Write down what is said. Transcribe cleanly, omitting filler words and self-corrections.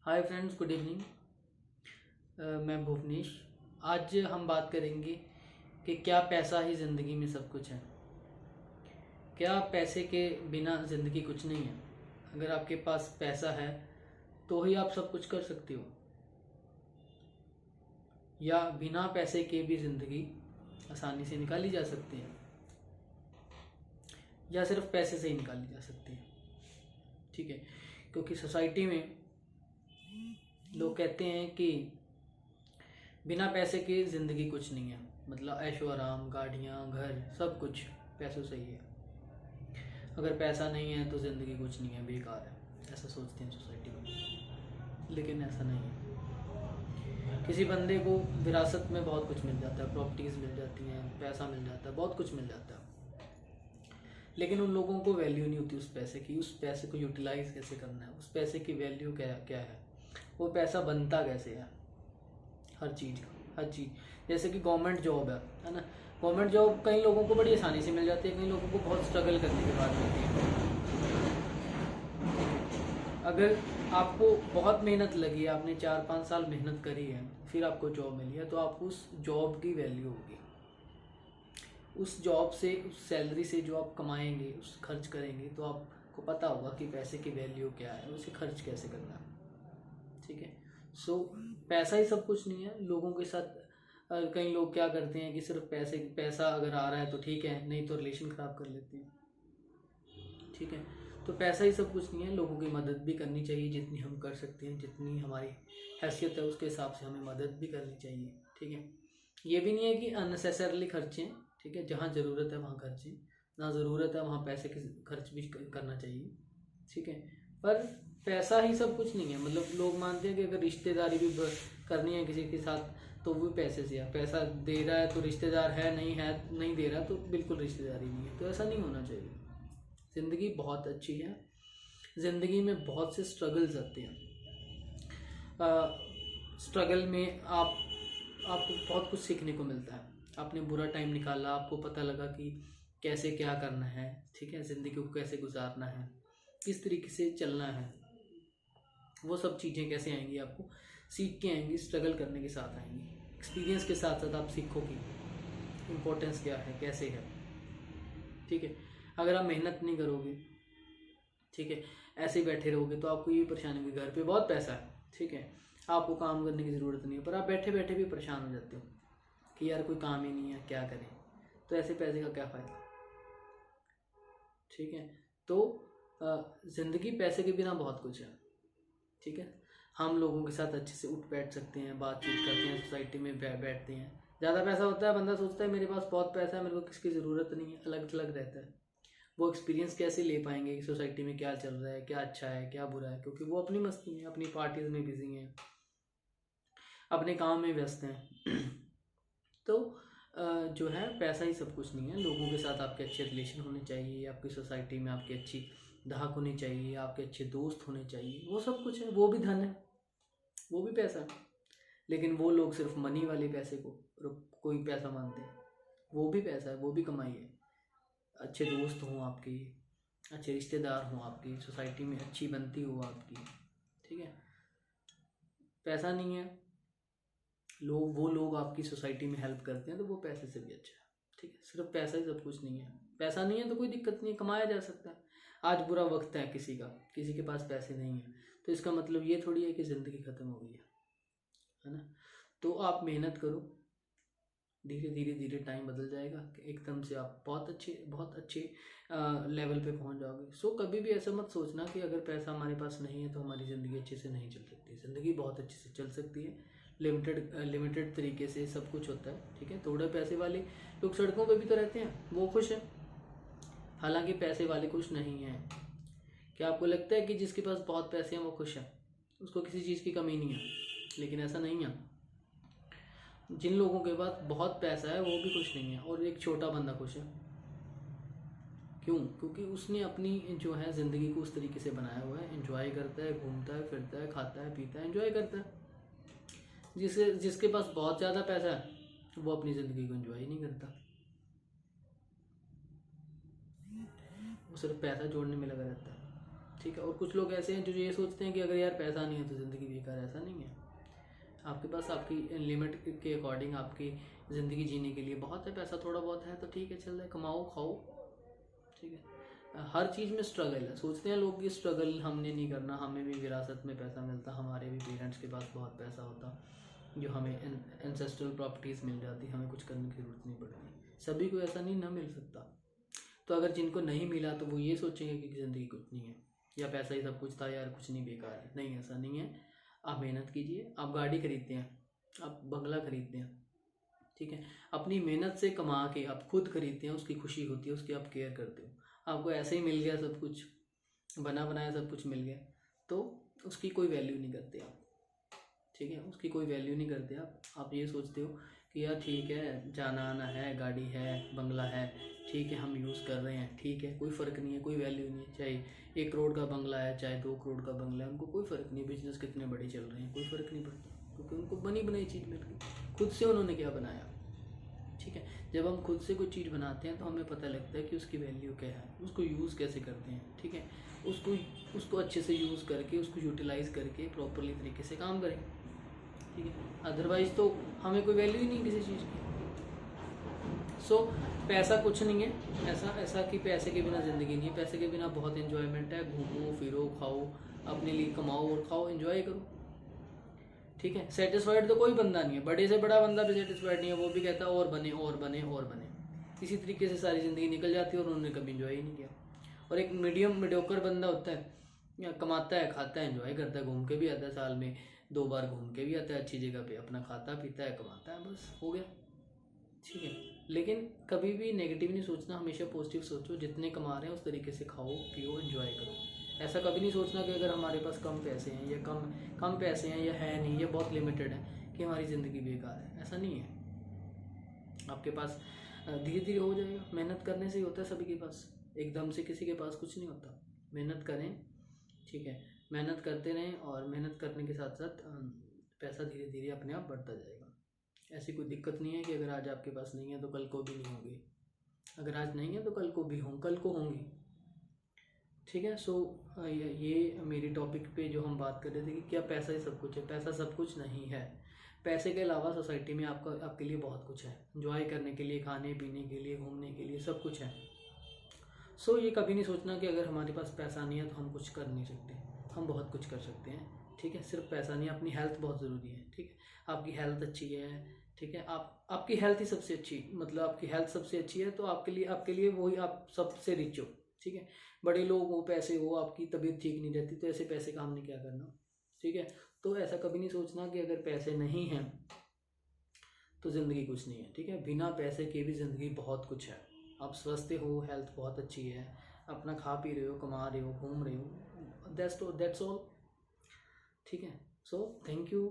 Hi friends, good evening. मैं भुवनेश। आज हम बात करेंगे कि क्या पैसा ही ज़िंदगी में सब कुछ है। क्या पैसे के बिना ज़िंदगी कुछ नहीं है। अगर आपके पास पैसा है तो ही आप सब कुछ कर सकते हो, या बिना पैसे के भी ज़िंदगी आसानी से निकाली जा सकती है, या सिर्फ पैसे से ही निकाली जा सकती है। ठीक है, क्योंकि सोसाइटी में लोग कहते हैं कि बिना पैसे के ज़िंदगी कुछ नहीं है। मतलब ऐशो आराम, गाड़ियाँ, घर, सब कुछ पैसों से ही है। अगर पैसा नहीं है तो ज़िंदगी कुछ नहीं है, बेकार है, ऐसा सोचते हैं सोसाइटी में। लेकिन ऐसा नहीं है। किसी बंदे को विरासत में बहुत कुछ मिल जाता है, प्रॉपर्टीज़ मिल जाती हैं, पैसा मिल जाता है, बहुत कुछ मिल जाता है, लेकिन उन लोगों को वैल्यू नहीं होती उस पैसे की। उस पैसे को यूटिलाइज़ कैसे करना है, उस पैसे की वैल्यू क्या क्या है, वो पैसा बनता कैसे है। हर चीज़ जैसे कि गवर्नमेंट जॉब है ना। गवर्नमेंट जॉब कई लोगों को बड़ी आसानी से मिल जाती है, कई लोगों को बहुत स्ट्रगल करने के बाद मिलती है। अगर आपको बहुत मेहनत लगी है, आपने 4-5 साल मेहनत करी है, फिर आपको जॉब मिली है, तो आपको उस जॉब की वैल्यू होगी। उस जॉब से, उस सैलरी से जो आप कमाएंगे, उस खर्च करेंगे, तो आपको पता होगा कि पैसे की वैल्यू क्या है, उसे खर्च कैसे करना है। ठीक है। सो पैसा ही सब कुछ नहीं है। लोगों के साथ कई लोग क्या करते हैं कि सिर्फ पैसा अगर आ रहा है तो ठीक है, नहीं तो रिलेशन ख़राब कर लेते हैं। ठीक है, तो पैसा ही सब कुछ नहीं है। लोगों की मदद भी करनी चाहिए जितनी हम कर सकते हैं, जितनी हमारी हैसियत है उसके हिसाब से हमें मदद भी करनी चाहिए। ठीक है, ये भी नहीं है कि अननेसेसरली खर्चें। ठीक है, जहाँ ज़रूरत है वहाँ खर्चें, ना ज़रूरत है वहाँ पैसे की खर्च भी करना चाहिए। ठीक है, पर पैसा ही सब कुछ नहीं है। मतलब लोग मानते हैं कि अगर रिश्तेदारी भी करनी है किसी के साथ तो वो पैसे से है। पैसा दे रहा है तो रिश्तेदार है, नहीं दे रहा तो बिल्कुल रिश्तेदारी नहीं है। तो ऐसा नहीं होना चाहिए। ज़िंदगी बहुत अच्छी है। ज़िंदगी में बहुत से स्ट्रगल्स आते हैं। स्ट्रगल में आपको बहुत कुछ सीखने को मिलता है। आपने बुरा टाइम निकाला, आपको पता लगा कि कैसे क्या करना है। ठीक है, ज़िंदगी को कैसे गुजारना है, किस तरीके से चलना है, वो सब चीज़ें कैसे आएंगी, आपको सीख के आएंगी, स्ट्रगल करने के साथ आएंगी। एक्सपीरियंस के साथ साथ आप सीखोगे इम्पोर्टेंस क्या है, कैसे है। ठीक है, अगर आप मेहनत नहीं करोगे, ठीक है, ऐसे ही बैठे रहोगे, तो आपको ये परेशानी होगी। घर पे बहुत पैसा है, ठीक है, आपको काम करने की ज़रूरत नहीं है, पर आप बैठे बैठे भी परेशान हो जाते हो कि यार कोई काम ही नहीं है, क्या करें। तो ऐसे पैसे का क्या फ़ायदा। ठीक है, तो ज़िंदगी पैसे के बिना बहुत कुछ है। ठीक है, हम लोगों के साथ अच्छे से उठ बैठ सकते हैं, बातचीत करते हैं, सोसाइटी में बैठते हैं। ज़्यादा पैसा होता है, बंदा सोचता है मेरे पास बहुत पैसा है, मेरे को किसकी ज़रूरत नहीं है, अलग थलग रहता है। वो एक्सपीरियंस कैसे ले पाएंगे कि सोसाइटी में क्या चल रहा है, क्या अच्छा है, क्या बुरा है, क्योंकि वो अपनी मस्ती में, अपनी पार्टीज में बिजी हैं, अपने काम में व्यस्त हैं। तो जो है, पैसा ही सब कुछ नहीं है। लोगों के साथ आपके अच्छे रिलेशन होने चाहिए, आपकी सोसाइटी में आपकी अच्छी धाक होनी चाहिए, आपके अच्छे दोस्त होने चाहिए, वो सब कुछ है। वो भी धन है, वो भी पैसा है। लेकिन वो लोग सिर्फ मनी वाले पैसे को कोई पैसा मानते हैं। वो भी पैसा है, वो भी कमाई है। अच्छे दोस्त हों आपके, अच्छे रिश्तेदार हों आपकी, सोसाइटी में अच्छी बनती हो आपकी। ठीक है, पैसा नहीं है, वो लोग आपकी सोसाइटी में हेल्प करते हैं, तो वो पैसे से भी अच्छा है। ठीक है, सिर्फ पैसा ही सब कुछ नहीं है। पैसा नहीं है तो कोई दिक्कत नहीं है, कमाया जा सकता है। आज बुरा वक्त है किसी का, किसी के पास पैसे नहीं है, तो इसका मतलब ये थोड़ी है कि ज़िंदगी ख़त्म हो गई है ना। तो आप मेहनत करो, धीरे धीरे धीरे टाइम बदल जाएगा, एकदम से आप बहुत अच्छे लेवल पे पहुंच जाओगे। सो कभी भी ऐसा मत सोचना कि अगर पैसा हमारे पास नहीं है तो हमारी ज़िंदगी अच्छे से नहीं चल सकती। ज़िंदगी बहुत अच्छे से चल सकती है। लिमिटेड तरीके से सब कुछ होता है। ठीक है, थोड़े पैसे वाले लोग सड़कों पे भी तो रहते हैं, वो खुश हैं। हालांकि पैसे वाले खुश नहीं हैं। क्या आपको लगता है कि जिसके पास बहुत पैसे हैं वो खुश है, उसको किसी चीज़ की कमी नहीं है? लेकिन ऐसा नहीं है। जिन लोगों के पास बहुत पैसा है वो भी खुश नहीं है, और एक छोटा बंदा खुश है। क्यों? क्योंकि उसने अपनी जो है ज़िंदगी को उस तरीके से बनाया हुआ है, एंजॉय करता है, घूमता है, फिरता है, खाता है, पीता है, एंजॉय करता है। जिसके पास बहुत ज़्यादा पैसा है वो अपनी ज़िंदगी को एंजॉय नहीं करता, वो सिर्फ पैसा जोड़ने में लगा रहता है। ठीक है। और कुछ लोग ऐसे हैं जो ये सोचते हैं कि अगर यार पैसा नहीं है तो ज़िंदगी बेकार है। ऐसा नहीं है, आपके पास आपकी लिमिट के अकॉर्डिंग आपकी ज़िंदगी जीने के लिए बहुत है। पैसा थोड़ा बहुत है तो ठीक है, चल रहा है, कमाओ खाओ, ठीक है। हर चीज़ में स्ट्रगल है। सोचते हैं लोग कि स्ट्रगल हमने नहीं करना, हमें भी विरासत में पैसा मिलता, हमारे भी पेरेंट्स के पास बहुत पैसा होता जो हमें एंसेस्ट्रल प्रॉपर्टीज़ मिल जाती, हमें कुछ करने की ज़रूरत नहीं पड़ती। सभी को ऐसा नहीं ना मिल सकता। तो अगर जिनको नहीं मिला तो वो ये सोचेंगे कि ज़िंदगी कुछ नहीं है, या पैसा ही सब कुछ था, यार कुछ नहीं, बेकार है। नहीं, ऐसा नहीं है। आप मेहनत कीजिए। आप गाड़ी खरीदते हैं, आप बंगला खरीदते हैं, ठीक है, अपनी मेहनत से कमा के आप खुद खरीदते हैं, उसकी खुशी होती है, उसकी आप केयर करते हो। आपको ऐसे ही मिल गया सब कुछ, बना बनाया सब कुछ मिल गया, तो उसकी कोई वैल्यू नहीं करते आप, ठीक है, उसकी कोई वैल्यू नहीं करते आप ये सोचते हो कि यार ठीक है, जाना आना है, गाड़ी है, बंगला है, ठीक है, हम यूज़ कर रहे हैं, ठीक है, कोई फ़र्क नहीं है, कोई वैल्यू नहीं है। चाहे 1 करोड़ का बंगला है, चाहे 2 करोड़ का बंगला है, उनको कोई फ़र्क नहीं। बिजनेस कितने बड़े चल रहे हैं, कोई फ़र्क नहीं पड़ता, क्योंकि उनको बनी बनाई चीज़ मिल गई। खुद से उन्होंने क्या बनाया, ठीक है। जब हम खुद से कोई चीज़ बनाते हैं तो हमें पता लगता है कि उसकी वैल्यू क्या है, उसको यूज़ कैसे करते हैं, ठीक है, उसको अच्छे से यूज़ करके, उसको यूटिलाइज़ करके प्रॉपरली तरीके से काम करें, ठीक है। अदरवाइज़ तो हमें कोई वैल्यू ही नहीं किसी चीज़ की। सो पैसा कुछ नहीं है, ऐसा कि पैसे के बिना ज़िंदगी नहीं है। पैसे के बिना बहुत इन्जॉयमेंट है। घूमो फिरो, खाओ, अपने लिए कमाओ और खाओ, एंजॉय करो, ठीक है। सेटिस्फाइड तो कोई बंदा नहीं है, बड़े से बड़ा बंदा भी सेटिस्फाइड नहीं है, वो भी कहता है और बने और बने और बने। इसी तरीके से सारी ज़िंदगी निकल जाती है और उन्होंने कभी इन्जॉय ही नहीं किया। और एक मीडियोकर बंदा होता है, या कमाता है, खाता है, एंजॉय करता है, घूम के भी आता है, साल में 2 बार घूम के भी आता है अच्छी जगह पे, अपना खाता पीता है, कमाता है, बस हो गया, ठीक है। लेकिन कभी भी नेगेटिव नहीं सोचना, हमेशा पॉजिटिव सोचो। जितने कमा रहे हैं उस तरीके से खाओ पियो, एंजॉय करो। ऐसा कभी नहीं सोचना कि अगर हमारे पास कम पैसे हैं या कम पैसे हैं, या है नहीं, या बहुत लिमिटेड है, कि हमारी ज़िंदगी बेकार है। ऐसा नहीं है। आपके पास धीरे धीरे हो जाएगा। मेहनत करने से ही होता है सभी के पास, एकदम से किसी के पास कुछ नहीं होता। मेहनत करें, ठीक है, मेहनत करते रहें, और मेहनत करने के साथ साथ पैसा धीरे धीरे अपने आप बढ़ता जाएगा। ऐसी कोई दिक्कत नहीं है कि अगर आज आपके पास नहीं है तो कल को भी नहीं होगी, अगर आज नहीं है तो कल को भी कल को होंगी, ठीक है। सो ये मेरी टॉपिक पे जो हम बात कर रहे थे कि क्या पैसा ही सब कुछ है। पैसा सब कुछ नहीं है। पैसे के अलावा सोसाइटी में आपके लिए बहुत कुछ है, एंजॉय करने के लिए, खाने पीने के लिए, घूमने के लिए, सब कुछ है। सो ये कभी नहीं सोचना कि अगर हमारे पास पैसा नहीं है तो हम कुछ कर नहीं सकते। हम बहुत कुछ कर सकते हैं, ठीक है। सिर्फ पैसा नहीं, अपनी हेल्थ बहुत ज़रूरी है, ठीक है। आपकी हेल्थ अच्छी है, ठीक है, आपकी हेल्थ ही सबसे अच्छी, मतलब आपकी हेल्थ सबसे अच्छी है तो आपके लिए वही, आप सबसे रिच हो, ठीक है। बड़े लोग हो, पैसे हो, आपकी तबीयत ठीक नहीं रहती तो ऐसे पैसे का हमने क्या करना, ठीक है। तो ऐसा कभी नहीं सोचना कि अगर पैसे नहीं हैं तो ज़िंदगी कुछ नहीं है, ठीक है। बिना पैसे के भी ज़िंदगी बहुत कुछ है। आप स्वस्थ हो, हेल्थ बहुत अच्छी है, अपना खा पी रहे हो, कमा रहे हो, घूम रहे हो, दैट्स ऑल, ठीक है। So thank you